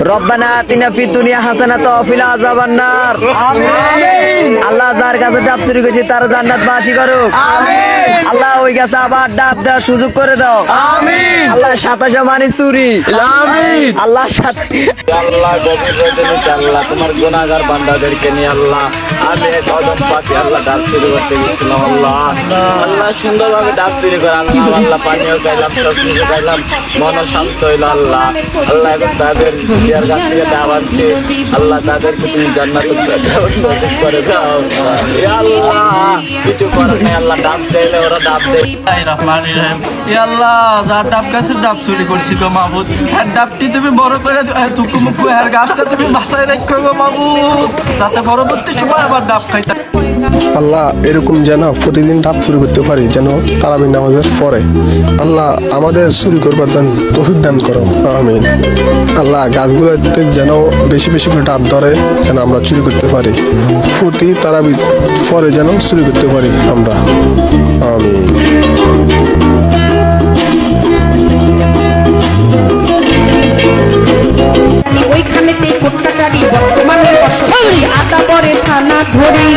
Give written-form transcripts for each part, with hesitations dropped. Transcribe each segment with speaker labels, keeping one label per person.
Speaker 1: রব্বানা আতিনা ফিদ দুনিয়া হাসানাতাও ওয়া ফিল আযাবান নার। আমিন। আল্লাহ যার কাছে ডাব চুরি করেছে তার জান্নাত বাসী করুক। আমিন। আল্লাহ ওই কাছে আবার ডাব দেওয়ার সুযোগ করে দাও। আমিন। আল্লাহ 27 মানি চুরি। আমিন। আল্লাহ সাথে
Speaker 2: আল্লাহ গভীর রজনীতে আল্লাহ তোমার গুনাহগার বান্দাদেরকে নিয়ে আল্লাহ আমি কদম পাশে আল্লাহ ডাব চুরি করতে গেছিলাম আল্লাহ। আল্লাহ সুন্দরভাবে ডাব চুরি করে আনলাম আল্লাহ, পানিও খাইলাম, সব কিছু খাইলাম, মনও শান্ত হইল আল্লাহ। আল্লাহ এখন তাদের ইয়ার কাছ থেকে ডাব আনছে আল্লাহ, তাদেরকে তুমি জান্নাতুল ফেরদাউস নসিব করে দাও ইয়া আল্লাহ। কিছু করার নেই আল্লাহ, ডাব চাইলে ওরা ডাব দেয়।
Speaker 3: আল্লাহ যার ডাব গাছের ডাব চুরি করছি গো মাহবুদ, হ্যাঁ ডাবটি তুমি বড় করে থুকু মুখু হ্যাঁ গাছটা তুমি বাসায় রেখো গো মাহবুদ, যাতে পরবর্তী সময় আবার ডাব খাইতে।
Speaker 4: আল্লাহ এরকম যেন প্রতিদিন ডাব চুরি করতে পারি, যেন তারাবির নামাজের পরে। আল্লাহ আমাদের চুরি করবার জন্য তৌফিক দান করো, আমিন। আল্লাহ গাছগুলোতে যেন বেশি বেশি করে ডাব ধরে, যেন আমরা চুরি করতে পারি, প্রতি তারাবির পরে যেন চুরি করতে পারি আমরা, আমিন।
Speaker 5: ওইখানেতেই কোট্টাচারি বর্তমানে বসবাসী আদাবরে থানা ধরি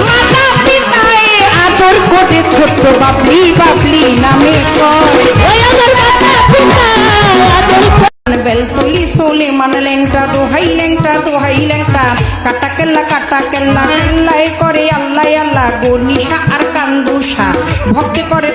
Speaker 5: মাতা পিতায়ে আদর করে ছোট্ট বাবলি বাবলি নামে কয় ওই আমার মাতা পিতা আদর বেলতলি সোলে মানলেংটা দোহাই লেংটা কাটা কেল্লা কেল্লায় করে আল্লাহ আল্লাহ গনিশা আর কান্দুষা ভক্তি করে।